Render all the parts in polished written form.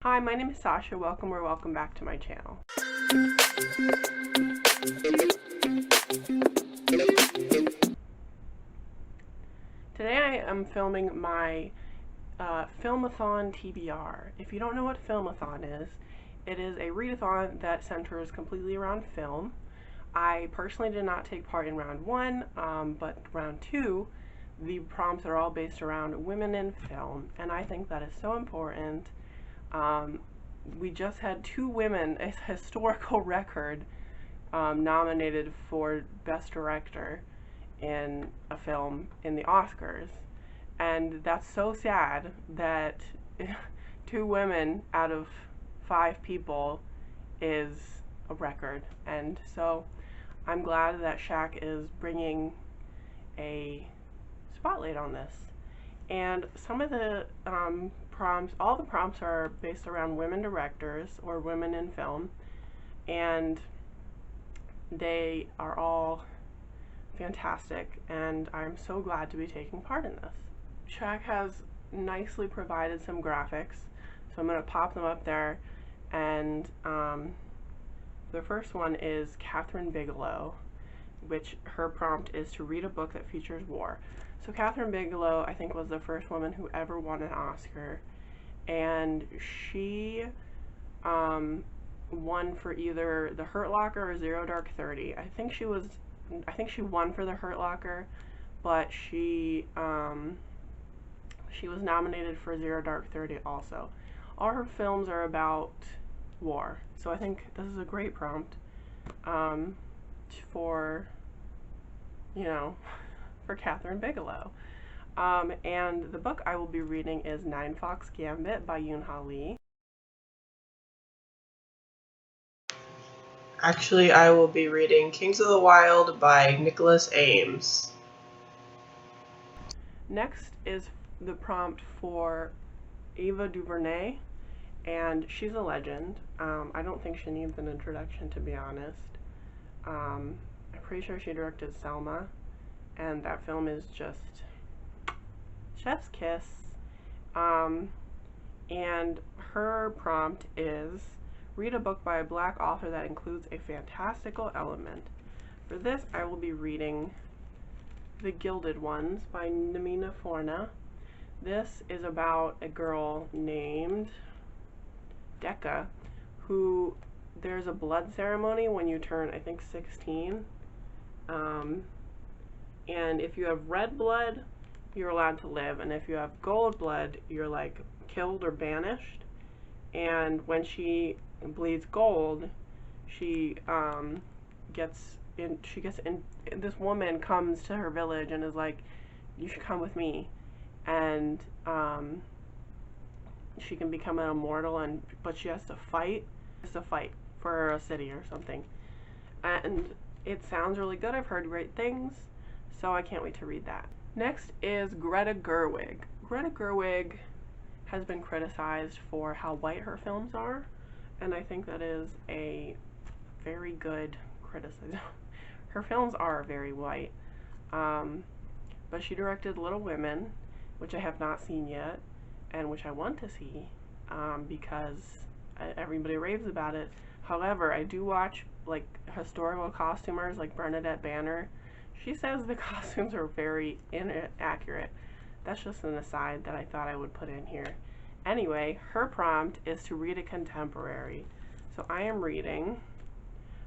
Hi, my name is Sasha. Welcome or welcome back to my channel. Today I am filming my Filmathon TBR. If you don't know what Filmathon is, it is a readathon that centers completely around film. I personally did not take part in round 1, but round 2, the prompts are all based around women in film, and I think that is so important. We just had 2 women, a historical record, nominated for Best Director in a film in the Oscars, and that's so sad that 2 women out of 5 people is a record. And so I'm glad that Shaq is bringing a spotlight on this. And some of the prompts, all the prompts are based around women directors or women in film, and they are all fantastic, and I'm so glad to be taking part in this. Shaq has nicely provided some graphics, so I'm going to pop them up there, and the first one is Catherine Bigelow, which her prompt is to read a book that features war. So Catherine Bigelow, I think, was the first woman who ever won an Oscar, and she won for either The Hurt Locker or Zero Dark 30. I think she won for The Hurt Locker, but she was nominated for Zero Dark 30 also. All her films are about war, so I think this is a great prompt for, you know, for Catherine Bigelow. And the book I will be reading is Nine Fox Gambit by Yoon-Ha Lee. Actually, I will be reading Kings of the Wild by Nicholas Ames. Next is the prompt for Eva Duvernay, and she's a legend. I don't think she needs an introduction, to be honest. I'm pretty sure she directed Selma, and that film is just chef's kiss. And her prompt is read a book by a Black author that includes a fantastical element. For this, I will be reading The Gilded Ones by Namina Forna. This is about a girl named Decca, who there's a blood ceremony when you turn, I think, 16. And if you have red blood, you're allowed to live, and if you have gold blood, you're like killed or banished. And when she bleeds gold, she gets in. This woman comes to her village and is like, "You should come with me," and she can become an immortal, but she has to fight. For a city or something. And it sounds really good. I've heard great things, so I can't wait to read that. Next is Greta Gerwig. Greta Gerwig has been criticized for how white her films are, and I think that is a very good criticism. Her films are very white, but she directed Little Women, which I have not seen yet, and which I want to see because everybody raves about it. However, I do watch like historical costumers like Bernadette Banner. She says the costumes are very inaccurate. That's just an aside that I thought I would put in here. Anyway, her prompt is to read a contemporary. So I am reading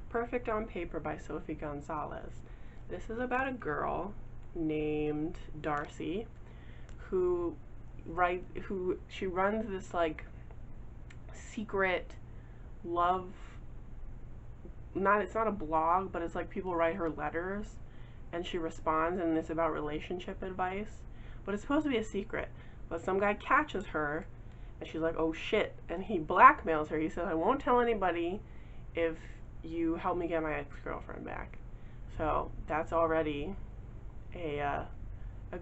Perfect on Paper by Sophie Gonzalez. This is about a girl named Darcy who she runs this like secret love, it's not a blog, but it's like people write her letters and she responds, and it's about relationship advice, but it's supposed to be a secret. But some guy catches her and she's like, oh shit, and he blackmails her. He says, I won't tell anybody if you help me get my ex-girlfriend back. So that's already a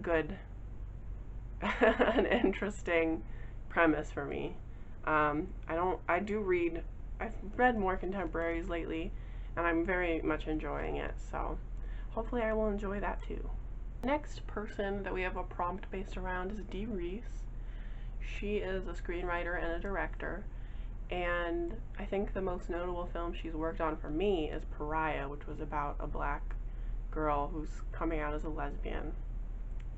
good an interesting premise for me. I've read more contemporaries lately, and I'm very much enjoying it, so hopefully I will enjoy that too. Next person that we have a prompt based around is Dee Reese. She is a screenwriter and a director, And I think the most notable film she's worked on for me is Pariah, which was about a black girl who's coming out as a lesbian.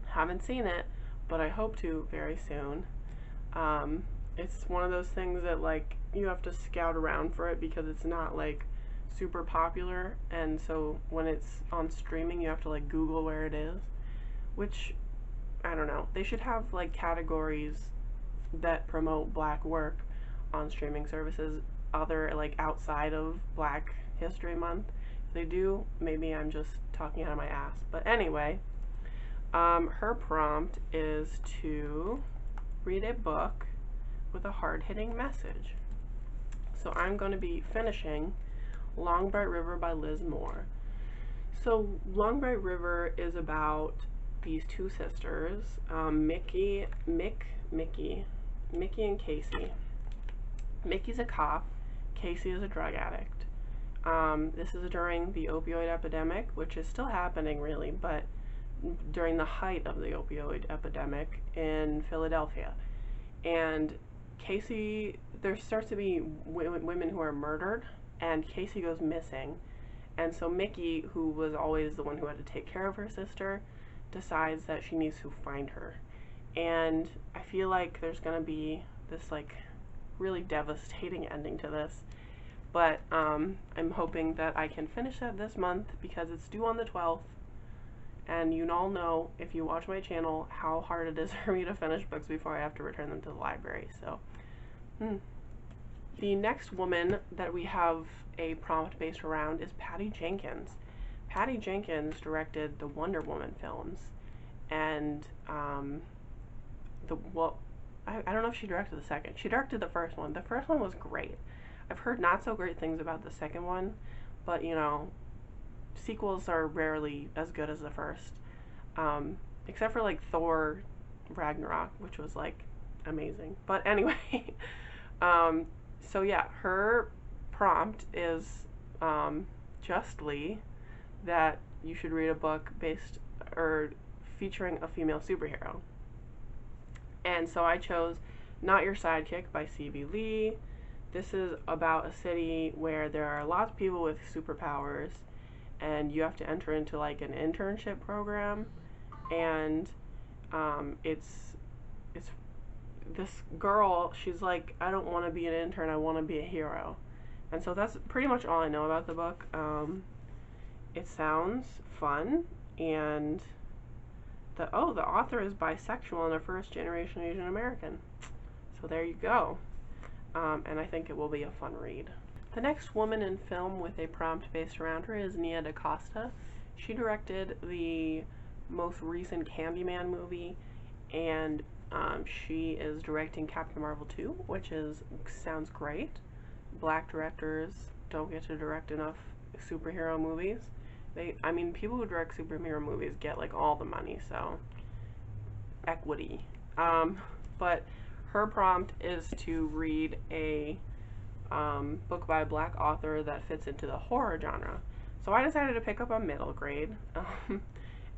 Haven't seen it, but I hope to very soon. It's one of those things that, like, you have to scout around for it because it's not, like, super popular, and so when it's on streaming you have to, like, Google where it is, which, I don't know. They should have, like, categories that promote black work on streaming services other, like, outside of Black History Month. If they do, maybe I'm just talking out of my ass. But anyway, her prompt is to read a book with a hard-hitting message. So I'm going to be finishing Long Bright River by Liz Moore. So Long Bright River is about these two sisters, Mickey and Casey. Mickey's a cop, Casey is a drug addict. This is during the opioid epidemic, which is still happening really, but during the height of the opioid epidemic in Philadelphia. And Casey, there starts to be women who are murdered, and Casey goes missing. And so Mickey, who was always the one who had to take care of her sister, decides that she needs to find her. And I feel like there's gonna be this, like, really devastating ending to this. But I'm hoping that I can finish that this month because it's due on the 12th. And you all know, if you watch my channel, how hard it is for me to finish books before I have to return them to the library. So, The next woman that we have a prompt based around is Patty Jenkins. Patty Jenkins directed the Wonder Woman films, and I don't know if she directed the second. She directed the first one. The first one was great. I've heard not so great things about the second one, but you know, sequels are rarely as good as the first, except for like Thor Ragnarok, which was like amazing. But anyway, so yeah, her prompt is justly that you should read a book based or featuring a female superhero. And so I chose Not Your Sidekick by C.B. Lee. This is about a city where there are lots of people with superpowers, and you have to enter into like an internship program, and it's this girl, she's like, I don't want to be an intern, I want to be a hero. And so that's pretty much all I know about the book. It sounds fun, and the author is bisexual and a first-generation Asian American. So there you go. And I think it will be a fun read. The next woman in film with a prompt based around her is Nia DaCosta. She directed the most recent Candyman movie, and she is directing Captain Marvel 2, which sounds great. Black directors don't get to direct enough superhero movies. People who direct superhero movies get like all the money, so equity. But her prompt is to read a book by a black author that fits into the horror genre. So I decided to pick up a middle grade,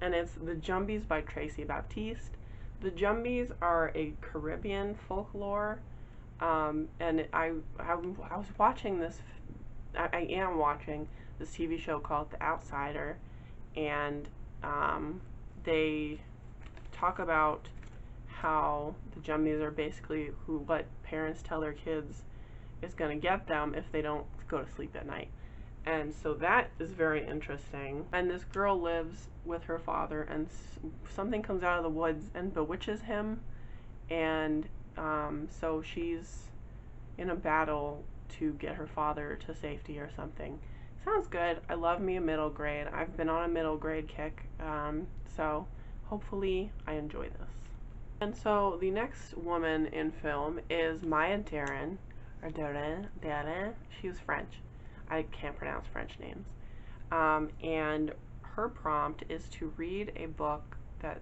and it's The Jumbies by Tracy Baptiste. The Jumbies are a Caribbean folklore, and I was watching this, I am watching this TV show called The Outsider, and they talk about how the Jumbies are basically what parents tell their kids is going to get them if they don't go to sleep at night. And so that is very interesting. And this girl lives with her father, and something comes out of the woods and bewitches him, and so she's in a battle to get her father to safety or something. Sounds good. I love me a middle grade. I've been on a middle grade kick, so hopefully I enjoy this. And so the next woman in film is Maya Deren, or Deren. She was French. I can't pronounce French names. And her prompt is to read a book that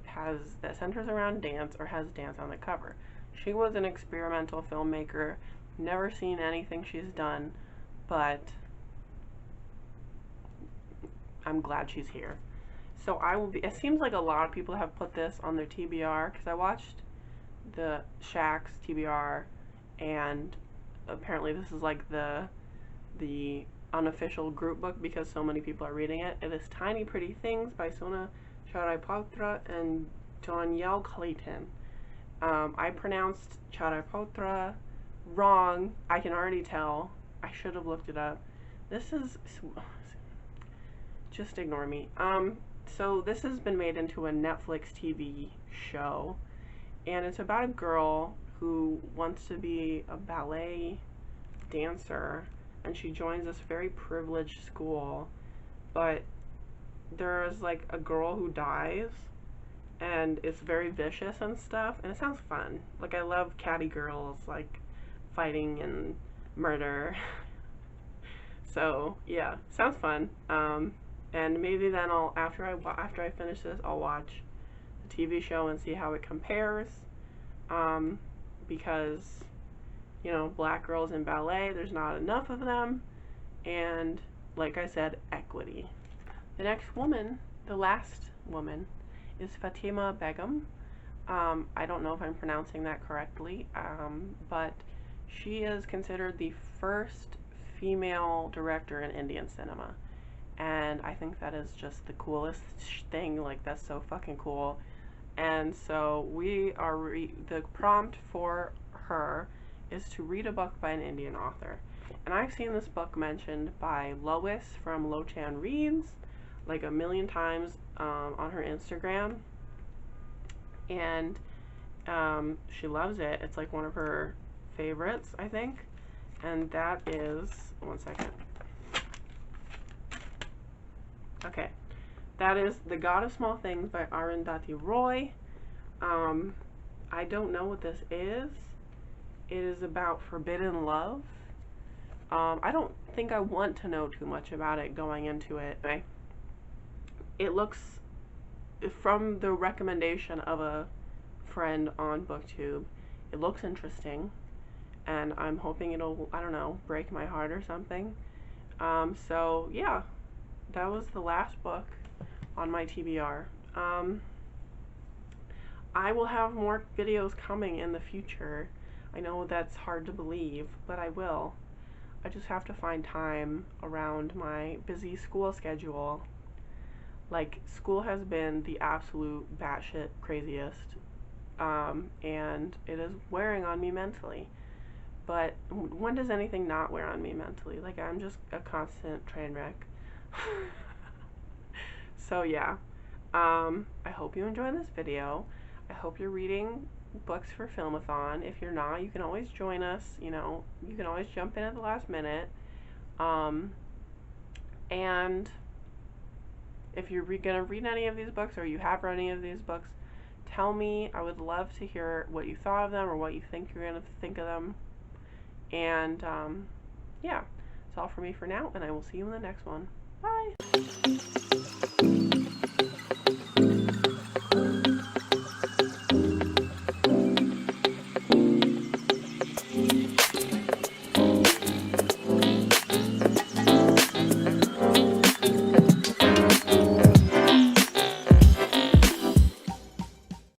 centers around dance or has dance on the cover. She was an experimental filmmaker. Never seen anything she's done, but I'm glad she's here. So it seems like a lot of people have put this on their TBR, because I watched the Shaq's TBR, and apparently this is like the unofficial group book because so many people are reading it. It is Tiny Pretty Things by Sona Charaipotra and Danielle Clayton. I pronounced Charaipotra wrong. I can already tell. I should have looked it up. This is... just ignore me. So this has been made into a Netflix TV show, and it's about a girl who wants to be a ballet dancer, and she joins this very privileged school, but there's like a girl who dies, and it's very vicious and stuff, and it sounds fun. Like, I love catty girls, like, fighting and murder. So, yeah, sounds fun. And maybe then after I finish this, I'll watch the TV show and see how it compares. Because, you know, black girls in ballet, there's not enough of them. And, like I said, equity. The next woman, the last woman, is Fatima Begum. I don't know if I'm pronouncing that correctly, but she is considered the first female director in Indian cinema. And I think that is just the coolest thing. Like, that's so fucking cool. And so we are the prompt for her is to read a book by an Indian author. And I've seen this book mentioned by Lois from Lochan Reads like a million times on her Instagram, and she loves it. It's like one of her favorites, I think. And that is, one second. Okay, that is The God of Small Things by Arundhati Roy. I don't know what this is. It is about forbidden love. I don't think I want to know too much about it going into it. Okay. It looks, from the recommendation of a friend on BookTube, it looks interesting, and I'm hoping it'll, I don't know, break my heart or something. So yeah, that was the last book on my TBR. I will have more videos coming in the future. I know that's hard to believe, but I will. I just have to find time around my busy school schedule. Like, school has been the absolute batshit craziest, and it is wearing on me mentally. But when does anything not wear on me mentally? Like, I'm just a constant train wreck. So yeah, I hope you enjoyed this video. I hope you're reading books for Filmathon. If you're not, you can always join us. You know, you can always jump in at the last minute. And if you're gonna read any of these books, or you have read any of these books, tell me. I would love to hear what you thought of them, or what you think you're gonna think of them. And yeah, that's all for me for now, and I will see you in the next one. Bye!